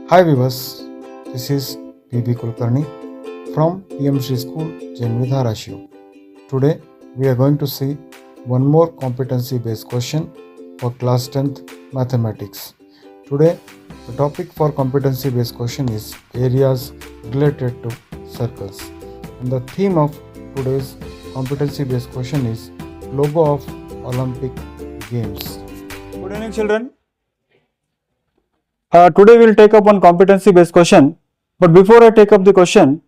Hi viewers, this is PB Kulkarni from PMC School, Janvidha Ratio. Today we are going to see one more competency based question for class 10th mathematics. Today the topic for competency based question is areas related to circles. And the theme of today's competency based question is logo of Olympic Games. Good evening, children. Today we will take up one competency based question. But before I take up the question,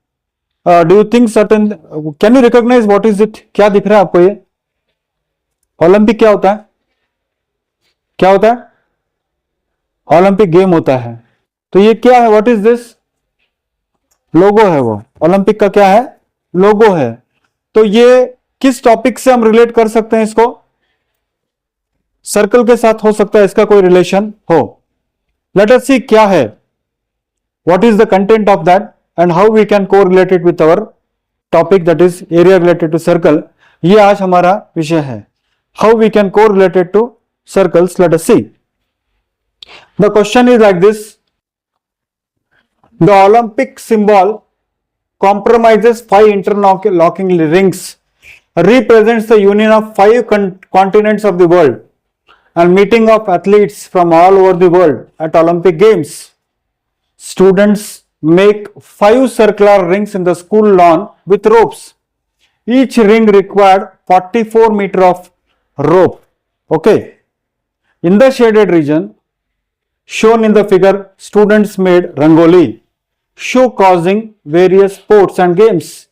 do you think can you recognize what is it? क्या दिख रहा है आपको ये? Olympic क्या होता है? क्या होता है? ओलंपिक गेम होता है. तो ये क्या है? What is this? लोगो है वो. ओलंपिक का क्या है? लोगो है. तो ये किस टॉपिक से हम रिलेट कर सकते हैं इसको? सर्कल के साथ हो सकता है इसका कोई रिलेशन हो. Let us see क्या है, what is the content of that and how we can correlate it with our topic, that is area related to circle. ये आज हमारा विषय है. How we can correlate it to circles, let us see. The question is like this: the Olympic symbol comprises 5 interlocking rings, represents the union of 5 continents of the world and meeting of athletes from all over the world at Olympic Games. Students make 5 circular rings in the school lawn with ropes. Each ring required 44 meters of rope. Okay. In the shaded region shown in the figure, students made rangoli, show causing various sports and games.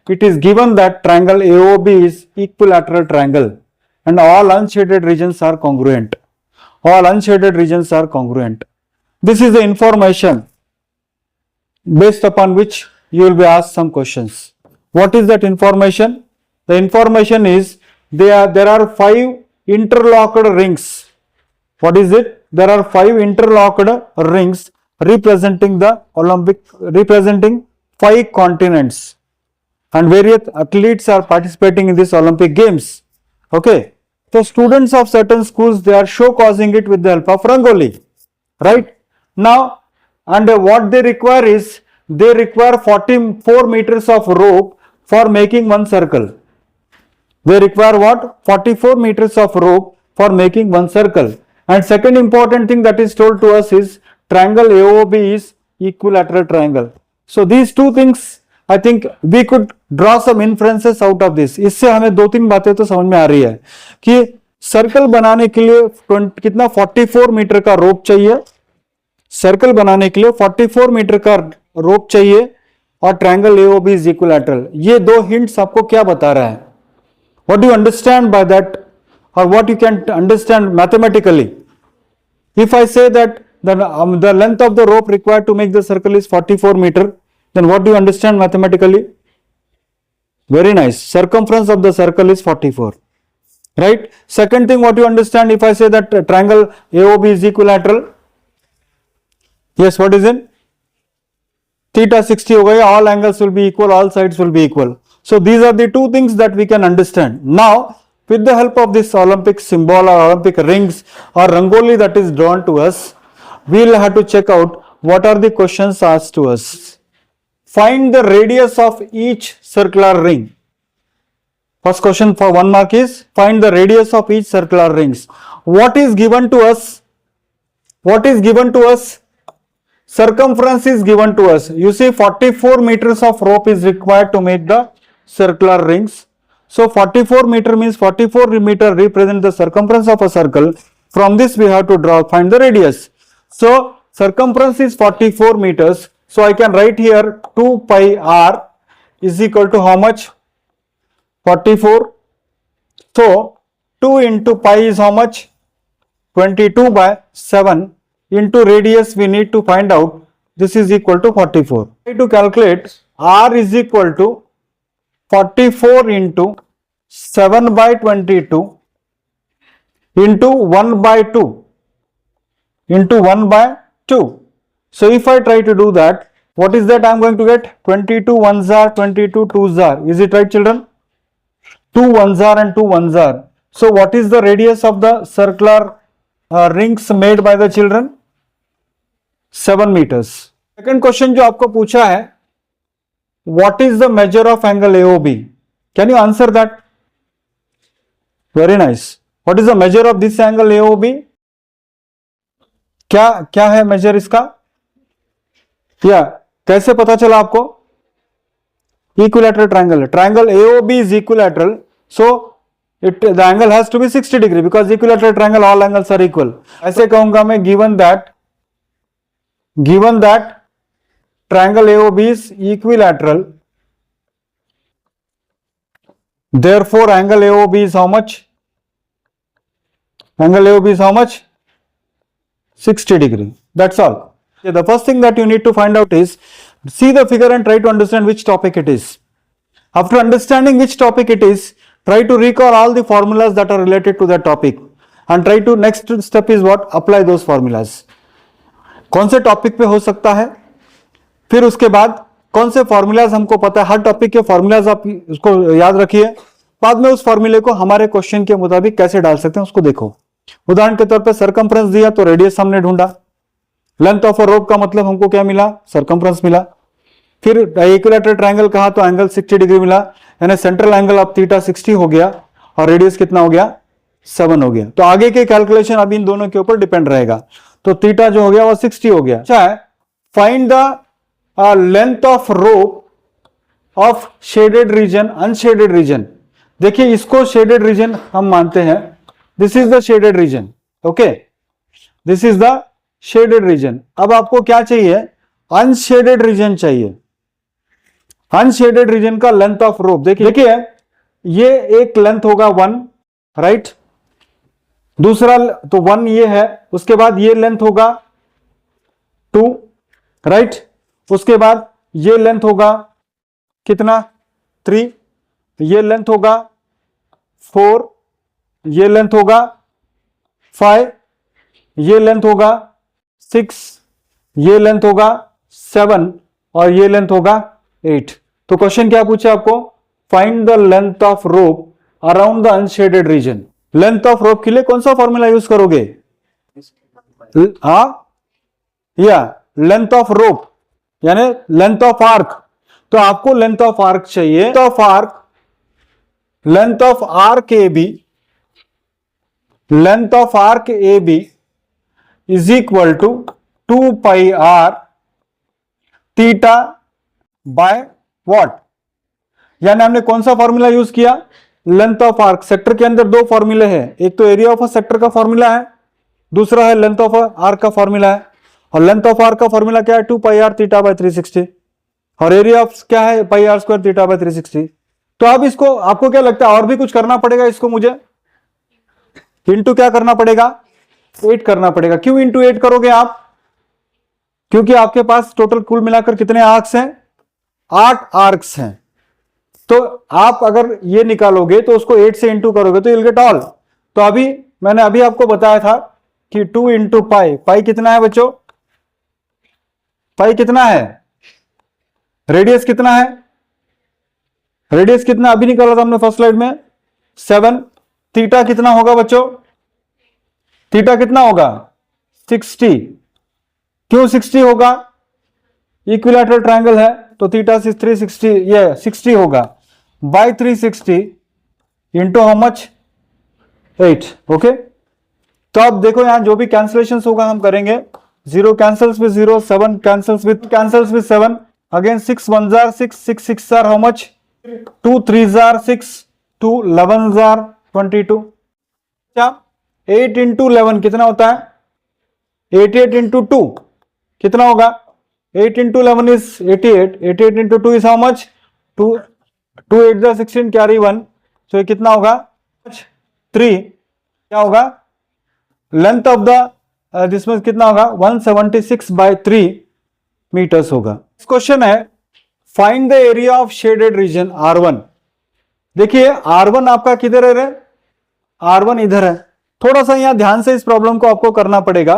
It is given that triangle AOB is equilateral triangle and all unshaded regions are congruent. All unshaded regions are congruent. This is the information based upon which you will be asked some questions. What is that information? The information is there are 5 interlocked rings. What is it? There are 5 interlocked rings representing 5 continents, and various athletes are participating in this Olympic Games. Okay, so students of certain schools, they are show causing it with the help of rangoli, right? Now, and what they require is, they require 44 meters of rope for making one circle. They require what? 44 meters of rope for making one circle. And second important thing that is told to us is triangle AOB is equilateral triangle. So these two things, I think we could draw some inferences out of this. इससे हमें 2-3 बातें तो समझ में आ रही है कि circle बनाने के लिए कितना 44 मीटर का रोप चाहिए. सर्कल बनाने के लिए 44 मीटर का रोप चाहिए और ट्रायंगल एओबी इज इक्विलैटरल. ये 2 हिंट्स आपको क्या बता रहा है? What do you understand by that, और what you can understand mathematically? If I say that the length of the rope required to make the circle is 44 meter, then what do you understand mathematically? Very nice. Circumference of the circle is 44, right? Second thing, what you understand if I say that triangle AOB is equilateral? Yes, what is it? Theta 60 ho gaya, all angles will be equal, all sides will be equal. So these are the 2 things that we can understand. Now, with the help of this Olympic symbol or Olympic rings or rangoli that is drawn to us, we will have to check out what are the questions asked to us. Find the radius of each circular ring. First question for 1 mark is find the radius of each circular rings. What is given to us? What is given to us? Circumference is given to us. You see 44 meters of rope is required to make the circular rings. So 44 meter means 44 meter represent the circumference of a circle. From this we have to find the radius. So circumference is 44 meters. So I can write here 2 pi r is equal to how much? 44. So 2 into pi is how much? 22 by 7 into radius we need to find out. This is equal to 44. Try to calculate r is equal to 44 into 7 by 22 into 1 by 2 into 1 by 2. So if I try to do that, what is that I am going to get? 22 ones are, 22 twos are. Is it right, children? 2 ones are and 2 ones are. So what is the radius of the circular rings made by the children? 7 metres. Second question जो आपको पूछा है, what is the measure of angle AOB? Can you answer that? Very nice. What is the measure of this angle AOB? क्या क्या है major इसका? या कैसे पता चला आपको? Equilateral triangle, triangle AOB is equilateral, so the angle has to be 60 degree because equilateral triangle all angles are equal. ऐसे कहूंगा मैं, given that triangle AOB is equilateral, therefore angle AOB is how much? Angle AOB is how much? 60 degree. That's all. The first thing that you need to find out is, see the figure and try to understand which topic it is. After understanding which topic it is, try to recall all the formulas that are related to that topic and try to, next step is what? Apply those formulas. कौन से topic पे हो सकता है, फिर उसके बाद कौन से फॉर्मूलाज हमको पता है, हर टॉपिक के फॉर्मूलाज आप उसको याद रखिए, बाद में उस फॉर्मूले को हमारे क्वेश्चन के मुताबिक कैसे डाल सकते हैं उसको देखो। उदाहरण के तौर पे सरकमफ्रेंस दिया तो रेडियस हमने ढूंढा, लेंथ ऑफ अ रोप का मतलब हमको क्या मिला? सरकमफ्रेंस मिला। फिर इक्विलैटरल ट्रायंगल कहा तो एंगल 60 डिग्री मिला, यानी सेंट्रल एंगल ऑफ थीटा 60 हो गया और रेडियस कितना हो गया? 7 हो गया। तो आगे के कैलकुलेशन अभी इन दोनों के ऊपर डिपेंड रहेगा। तो थीटा जो हो गया वो 60 हो गया। अच्छा है, find the length of rope of shaded region, unshaded region. देखिए इसको शेडेड रीजन हम मानते हैं, this is the shaded region, okay, this is the shaded region. अब आपको क्या चाहिए? अनशेडेड रीजन चाहिए। अनशेडेड रीजन का लेंथ ऑफ रोप देखिए ये एक लेंथ होगा 1, राइट, दूसरा तो 1 ये है, उसके बाद ये लेंथ होगा 2, राइट, उसके बाद ये लेंथ होगा कितना? 3, ये लेंथ होगा 4, ये लेंथ होगा 5, ये लेंथ होगा 6, ये लेंथ होगा 7 और ये लेंथ होगा 8। तो क्वेश्चन क्या पूछा आपको? Find the length of rope around the unshaded region. Length of rope के लिए कौन सा फॉर्मूला यूज करोगे? हाँ, या लेंथ ऑफ रोप यानी लेंथ ऑफ आर्क। तो आपको लेंथ ऑफ आर्क चाहिए, length of arc AB, length of arc AB is equal to 2 pi r theta by what? यानी हमने कौन सा फॉर्मूला यूज किया? Length of arc. सेक्टर के अंदर दो फॉर्मूले हैं, एक तो एरिया ऑफ अ सेक्टर का फॉर्मूला है, दूसरा है लेंथ ऑफ आर्क का फॉर्मूला है। और लेंथ ऑफ आर्क का फॉर्मूला क्या है? 2 पाई आर थीटा बाय 360 और एरिया ऑफ क्या है? Pi r square theta by 360। तो अब इसको आपको क्या लगता है और भी कुछ करना पड़ेगा? इसको मुझे इंटू क्या करना पड़ेगा? 8 करना पड़ेगा। क्यों इंटू 8 करोगे आप? क्योंकि आपके पास टोटल कुल मिलाकर कितने आर्क्स हैं? 8 आर्क्स हैं। तो आप अगर ये निकालोगे तो उसको 8 से इंटू करोगे तो you'll get all। तो अभी मैंने अभी आपको बताया था कि 2 इंटू पाई, पाई कितना है बच्चों? पाई कितना है? रेडियस कितना है? रेडियस कितना अभी निकाला था हमने फर्स्ट स्लाइड में? 7। थीटा कितना होगा बच्चों? थीटा कितना होगा? 60। क्यों 60 होगा? इक्विलैटरल ट्रायंगल है तो थीटा 360, ये 60 होगा by 360 into how much? 8। Okay, तो अब देखो यहां जो भी कैंसिलेशन होगा हम करेंगे। 0 cancels with 0, 7 cancels with 7, again 6 1s are 6, 6 6s are how much? 2 3s are 6, 2 11s are 22। क्या 8 इंटू 11 कितना होता है? 88 इंटू 2 कितना होगा? 8 into 11 is 88, 88 into 2 is how much? 2 8 जा 16 कैरी 1, तो ये कितना होगा? 3। क्या होगा? लेंथ ऑफ द दिस में कितना होगा? 176 बाय 3 मीटर्स होगा। क्वेश्चन है find the area of shaded reason R1। देखिए R1 आपका किधर है? R1 इधर है। थोड़ा सा यहां ध्यान से इस प्रॉब्लम को आपको करना पड़ेगा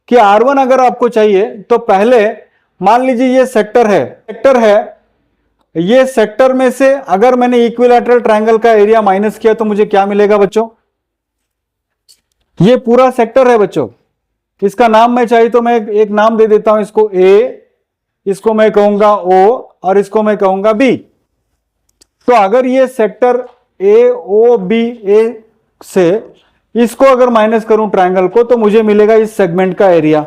कि R1 अगर आपको चाहिए तो पहले मान लीजिए ये सेक्टर है, ये सेक्टर में से अगर मैंने इक्विलैटरल ट्रायंगल का एरिया माइनस किया तो मुझे क्या मिलेगा बच्चों? ये पूरा सेक्टर है बच्चों, इसका नाम मैं चाहिए तो मैं एक नाम दे देता हूं इसको ए, इसको मैं कहूंगा ओ और इसको मैं कहूंगा बी। तो अगर ये सेक्टर ए ओ बी ए से इसको अगर माइनस करूं ट्रायंगल को, तो मुझे मिलेगा इस सेगमेंट का एरिया,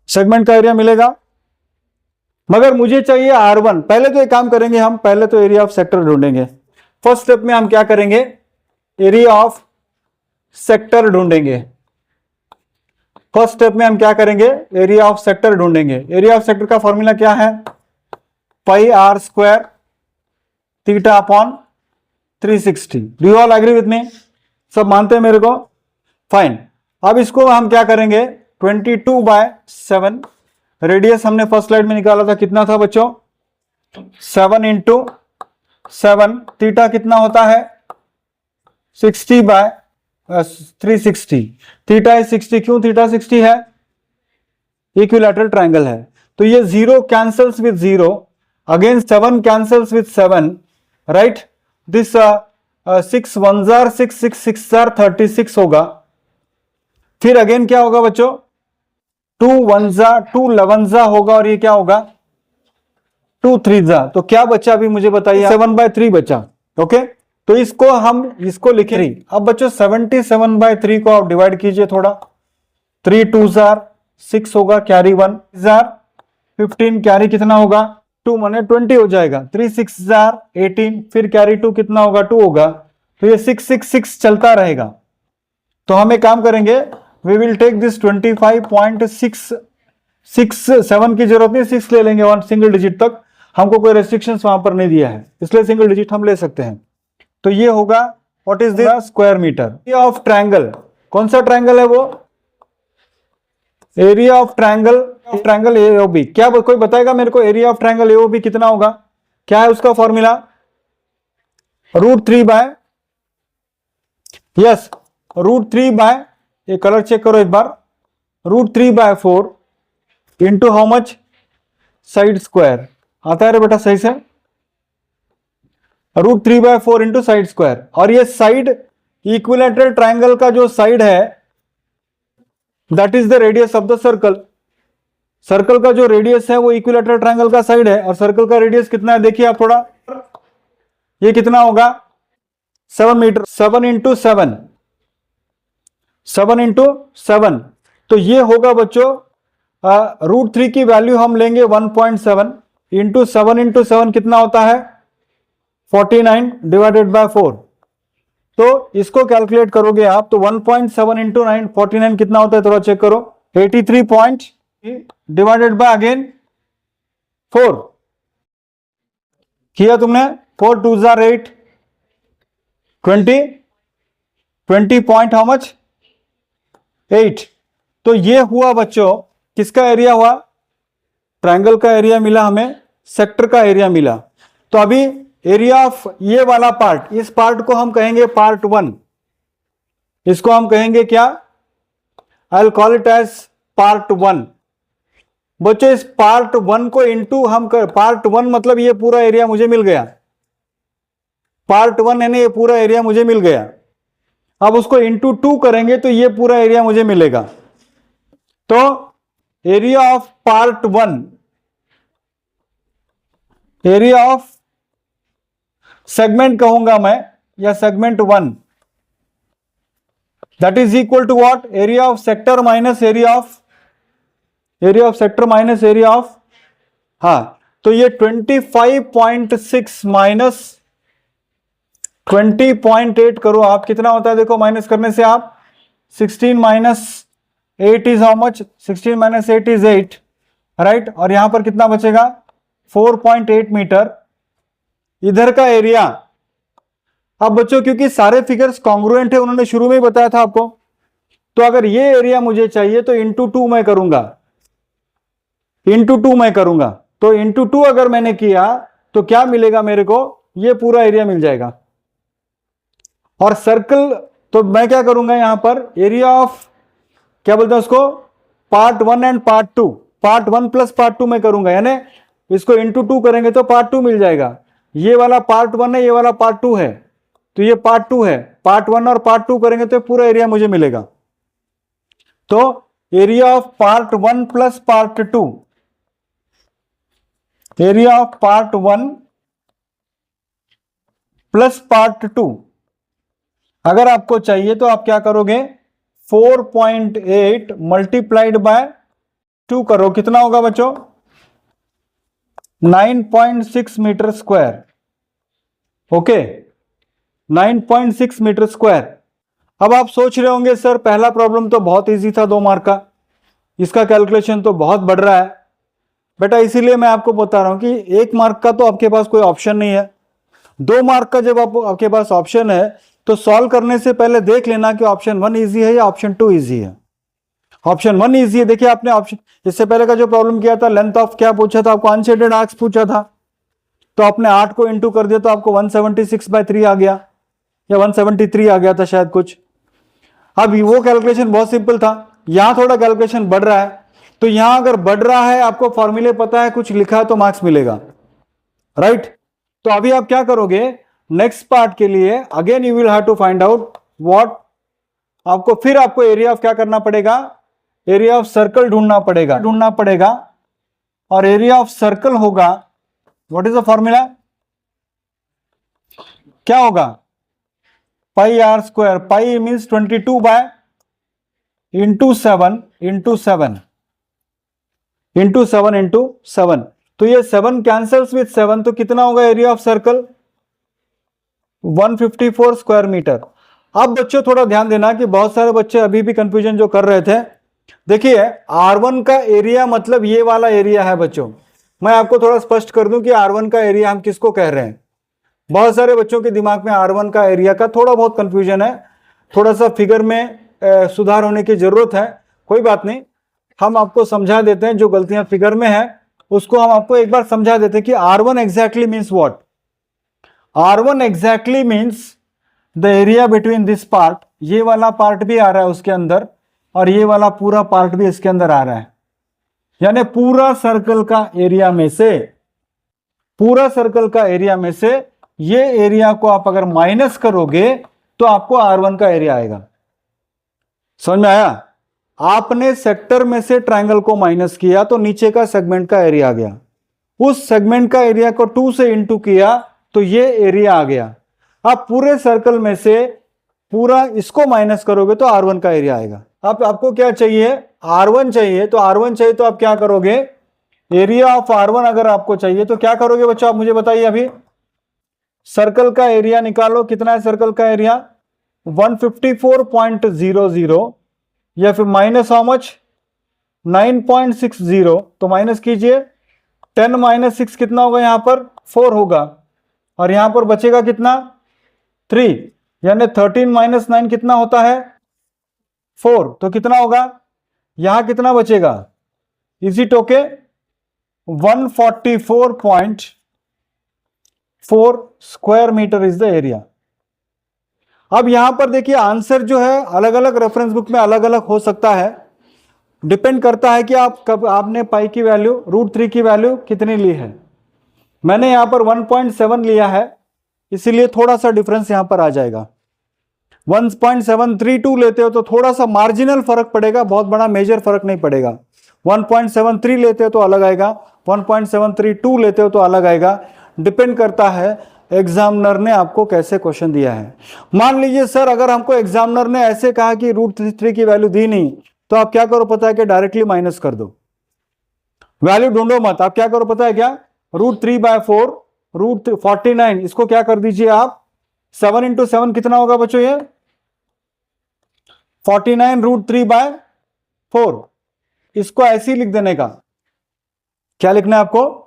सेगमेंट का एरिया मिलेगा। मगर मुझे चाहिए R1। पहले तो एक काम करेंगे हम, पहले तो एरिया ऑफ सेक्टर ढूंढेंगे। फर्स्ट स्टेप में हम क्या करेंगे, एरिया ऑफ सेक्टर ढूंढेंगे। फर्स्ट स्टेप में हम क्या करेंगे, एरिया ऑफ सेक्टर ढूंढेंगे। एरिया ऑफ सेक्टर का फॉर्मूला क्या है, pi r square theta upon 360। Do you all agree with me? सब मानते हैं मेरे को? फाइन। अब इसको हम क्या करेंगे, 22/7 रेडियस हमने फर्स्ट स्लाइड में निकाला था, कितना था बच्चों, 7 इंटू 7, थीटा कितना होता है 60/360। थीटा इज 60, क्यों थीटा 60 है, इक्विलैटरल ट्रायंगल है। तो ये 0 cancels with 0, again 7 cancels with 7, right. This 6 1 jar 6 6 6 jar 36 होगा। फिर अगेन क्या होगा बच्चों, 2 1 जा 2 11 जा होगा, और ये क्या होगा 2 3 जा। तो क्या बचा अभी मुझे बताइए, 7/3 बचा। ओके, तो इसको लिखे। अब बच्चों 77/3 को आप डिवाइड कीजिए थोड़ा, 3 2 जार 6 होगा, कैरी 1 जार 15, कैरी कितना होगा 2 माने 20 हो जाएगा, 3 6 जार 18, फिर कैरी 2 कितना होगा 2 होगा। तो ये 6 6 6 चलता रहेगा। तो हम एक काम करेंगे, वी विल टेक दिस 25.67 की जरूरत नहीं, 6 ले लेंगे, 1 सिंगल डिजिट तक, हमको कोई रेस्ट्रिक्शंस वहां पर नहीं दिया है, इसलिए सिंगल डिजिट हम ले सकते हैं। तो ये होगा what is this square metre. Area of triangle, कौन सा ट्रायंगल है वो, एरिया ऑफ ट्रायंगल एओबी। क्या कोई बताएगा मेरे को, एरिया ऑफ ट्रायंगल एओबी कितना होगा, क्या है उसका फॉर्मूला, √3 यस √3 ये कलर चेक करो एक बार, √3/4 into how much, side square. आता है रे बेटा सही से, √3/4 इंटू साइड स्क्वायर। और ये साइड इक्विलैटरल ट्रायंगल का जो साइड है, that is the radius of the circle. Circle का जो रेडियस है वो इक्विलैटरल ट्रायंगल का साइड है, और सर्कल का रेडियस कितना है देखिए आप थोड़ा, ये कितना होगा 7 मीटर, 7 इंटू 7, 7 इंटू 7। तो ये होगा बच्चों √3 की वैल्यू हम लेंगे 1.7 इंटू 7 इंटू 7 कितना होता है 49 डिवाइडेड बाय 4। तो इसको कैलकुलेट करोगे आप तो 1.7 इंटू 9 49 कितना होता है, थोड़ा चेक करो, 83 पॉइंट डिवाइडेड बाय अगेन 4 किया तुमने, 4 2 जार 8, 20 पॉइंट हाउ मच 8। तो ये हुआ बच्चों किसका एरिया हुआ, ट्रायंगल का एरिया मिला हमें, सेक्टर का एरिया मिला। तो अभी एरिया ऑफ ये वाला पार्ट, इस पार्ट को हम कहेंगे पार्ट 1, इसको हम कहेंगे क्या, I will call it as part 1। बच्चों इस पार्ट 1 को इंटू हम कर, पार्ट 1 मतलब ये पूरा एरिया मुझे मिल गया, पार्ट 1 यानी ये पूरा एरिया मुझे मिल गया। अब उसको इंटू 2 करेंगे तो ये पूरा एरिया मुझे मिलेगा। तो area of part 1, area of segment कहूंगा मैं, या segment 1, that is equal to what, area of sector minus area of sector minus area of, हाँ तो ये 25.6 माइनस 20.8 करो आप, कितना होता है देखो, माइनस करने से आप 16 minus 8 is how much, 16 minus 8 is 8, right. और यहां पर कितना बचेगा 4.8 मीटर इधर का एरिया। अब बच्चों क्योंकि सारे फिगर्स कॉन्ग्रुएंट है, उन्होंने शुरू में ही बताया था आपको, तो अगर ये एरिया मुझे चाहिए तो इंटू 2 मैं करूंगा, इंटू 2 मैं करूंगा। तो इंटू 2 अगर मैंने किया तो क्या मिलेगा मेरे को, ये पूरा एरिया मिल जाएगा। और सर्कल, तो मैं क्या करूंगा यहां पर, एरिया ऑफ क्या बोलते हैं उसको, part 1 and part 2, part 1 plus part 2 में करूंगा, यानी इसको इंटू 2 करेंगे तो पार्ट 2 मिल जाएगा। ये वाला पार्ट 1 है, ये वाला पार्ट 2 है, तो ये पार्ट 2 है, पार्ट 1 और पार्ट 2 करेंगे तो पूरा एरिया मुझे मिलेगा। तो area of part 1 plus part 2, area of part 1 plus part 2 अगर आपको चाहिए तो आप क्या करोगे, 4.8 मल्टीप्लाइड बाय 2 करो, कितना होगा बच्चों, 9.6 metre square. Okay, 9.6 metre square. अब आप सोच रहे होंगे सर पहला प्रॉब्लम तो बहुत इजी था, 2 मार्क का, इसका कैलकुलेशन तो बहुत बढ़ रहा है। बेटा इसीलिए मैं आपको बता रहा हूं कि 1 मार्क का तो आपके पास कोई ऑप्शन नहीं है, 2 मार्क का जब आपके पास ऑप्शन है तो सॉल्व करने से पहले देख लेना कि ऑप्शन 1 इजी है या ऑप्शन 2 इजी है। ऑप्शन 1 इजी है, देखिए आपने ऑप्शन, इससे पहले का जो प्रॉब्लम किया था लेंथ ऑफ क्या पूछा था आपको, अनशेडेड आर्क्स पूछा था, तो आपने 8 को इंटू कर दिया तो आपको 176/3 आ गया, या 173 आ गया था शायद कुछ। अब वो कैलकुलेशन बहुत सिंपल था, यहां थोड़ा कैलकुलेशन बढ़ रहा है, तो यहां अगर बढ़ रहा है, आपको फॉर्मूले पता है, कुछ लिखा है तो मार्क्स मिलेगा, राइट। तो अभी आप क्या करोगे, नेक्स्ट पार्ट के लिए again you will have to find out what, आपको फिर आपको एरिया ऑफ क्या करना पड़ेगा, एरिया ऑफ सर्कल ढूंढना पड़ेगा, और एरिया ऑफ सर्कल होगा, व्हाट इज द फॉर्मूला, क्या होगा, pi r square, pi means 22 by into 7 into 7 into 7 into 7, तो ये 7 कैंसल्स विथ 7, तो कितना होगा area of circle, 154 square metre. अब बच्चों थोड़ा ध्यान देना कि बहुत सारे बच्चे अभी भी कंफ्यूजन जो कर रहे थे, देखिए R1 का एरिया मतलब ये वाला एरिया है बच्चों, मैं आपको थोड़ा स्पष्ट कर दूं कि R1 का एरिया हम किसको कह रहे हैं। बहुत सारे बच्चों के दिमाग में R1 का एरिया का थोड़ा बहुत कंफ्यूजन है, थोड़ा सा फिगर में सुधार होने की जरूरत है, कोई बात नहीं, हम आपको समझा देते हैं, जो गलतियां फिगर में है उसको हम आपको एक बार समझा देते हैं कि R1 exactly means what. R1 exactly means the area between this part, ये वाला पार्ट भी आ रहा है उसके अंदर, और ये वाला पूरा पार्ट भी इसके अंदर आ रहा है, यानी पूरा सर्कल का एरिया में से, पूरा सर्कल का एरिया में से ये एरिया को आप अगर माइनस करोगे तो आपको R1 का एरिया आएगा। समझ में आया, आपने सेक्टर में से ट्रायंगल को माइनस किया तो नीचे का सेगमेंट का एरिया आ गया, उस सेगमेंट का एरिया को 2 से इंटू किया तो ये एरिया आ गया। आप पूरे सर्कल में से पूरा इसको माइनस करोगे तो R1 का एरिया आएगा। अब आपको क्या चाहिए, R1 चाहिए, तो R1 चाहिए तो आप क्या करोगे, एरिया ऑफ R1 अगर आपको चाहिए तो क्या करोगे बच्चों, आप मुझे बताइए, अभी सर्कल का एरिया निकालो, कितना है सर्कल का एरिया, 154.00, या फिर माइनस हाउ मच, 9.60, तो माइनस कीजिए, 10 माइनस 6 कितना होगा, यहां पर 4 होगा, और यहां पर बचेगा कितना, 3, यानी 13 माइनस 9 कितना होता है, 4, तो कितना होगा, यहां कितना बचेगा, इजी टोके 144.4 square metre is the area. अब यहां पर देखिए आंसर जो है अलग अलग रेफरेंस बुक में अलग अलग हो सकता है, डिपेंड करता है कि आप कब आपने पाई की वैल्यू, √3 की वैल्यू कितनी ली है। मैंने यहां पर 1.7 लिया है, इसीलिए थोड़ा सा डिफरेंस यहां पर आ जाएगा। 1.732 लेते हो तो थोड़ा सा मार्जिनल फर्क पड़ेगा, बहुत बड़ा मेजर फर्क नहीं पड़ेगा। 1.73 लेते हो तो अलग आएगा, 1.732 लेते हो तो अलग आएगा, डिपेंड करता है एग्जामिनर ने आपको कैसे क्वेश्चन दिया है। मान लीजिए सर अगर हमको एग्जामिनर ने ऐसे कहा कि √3 की वैल्यू दी नहीं, तो आप क्या करो पता है कि डायरेक्टली माइनस कर दो, वैल्यू ढूंढो मत, आप क्या करो पता है क्या, √3/4 √49, इसको क्या कर दीजिए आप, 7 इंटू 7 कितना होगा बच्चों, ये 49 √3/4, इसको ऐसे ही लिख देने का। क्या लिखना है आपको,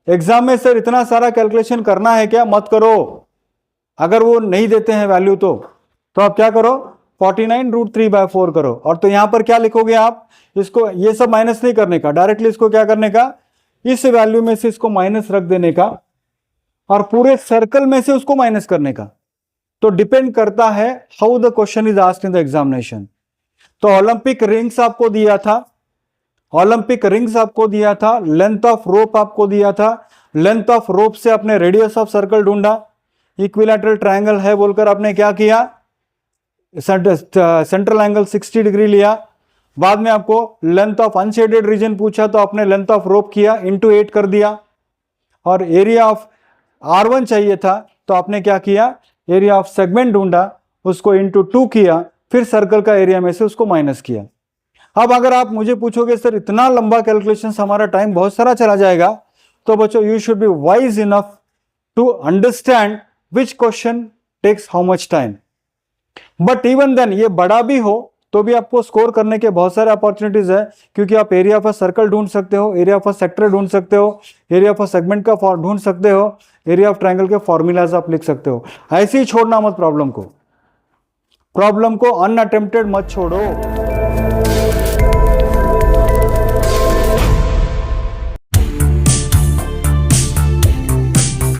एग्जाम में सर इतना सारा कैलकुलेशन करना है क्या, मत करो, अगर वो नहीं देते हैं वैल्यू तो आप क्या करो, 49 √3/4 करो, और तो यहां पर क्या लिखोगे आप, इसको ये सब माइनस नहीं करने का, डायरेक्टली इसको क्या करने का, इस वैल्यू में से इसको माइनस रख देने का, और पूरे सर्कल में से उसको माइनस करने का। तो डिपेंड करता है how the question is asked in the examination. तो ओलंपिक रिंग्स आपको दिया था, ओलंपिक रिंग्स आपको दिया था, लेंथ ऑफ रोप आपको दिया था, लेंथ ऑफ रोप से आपने रेडियस ऑफ सर्कल ढूंढा, इक्विलैटरल ट्रायंगल है बोलकर आपने क्या किया, सेंट्रल एंगल 60 डिग्री लिया, बाद में आपको लेंथ ऑफ अनशेडेड रीजन पूछा तो आपने लेंथ ऑफ रोप किया इंटू 8 कर दिया, और एरिया ऑफ R1 चाहिए था तो आपने क्या किया, एरिया ऑफ सेगमेंट ढूंढा, उसको इंटू 2 किया, फिर सर्कल का एरिया में से उसको माइनस किया। अब अगर आप मुझे पूछोगे सर इतना लंबा कैलकुलेशन हमारा टाइम बहुत सारा चला जाएगा, तो बच्चों you should be wise enough to understand which question takes how much time. But even then ये बड़ा भी हो तो भी आपको स्कोर करने के बहुत सारे अपॉर्चुनिटीज है, क्योंकि आप एरिया ऑफ अ सर्कल ढूंढ सकते हो, एरिया ऑफ अ सेक्टर ढूंढ सकते हो, एरिया ऑफ अ सेगमेंट का ढूंढ सकते हो, एरिया ऑफ ट्रायंगल के फॉर्मूलाज आप लिख सकते हो। ऐसे ही छोड़ना मत प्रॉब्लम को अनअटेम्प्टेड मत छोड़ो।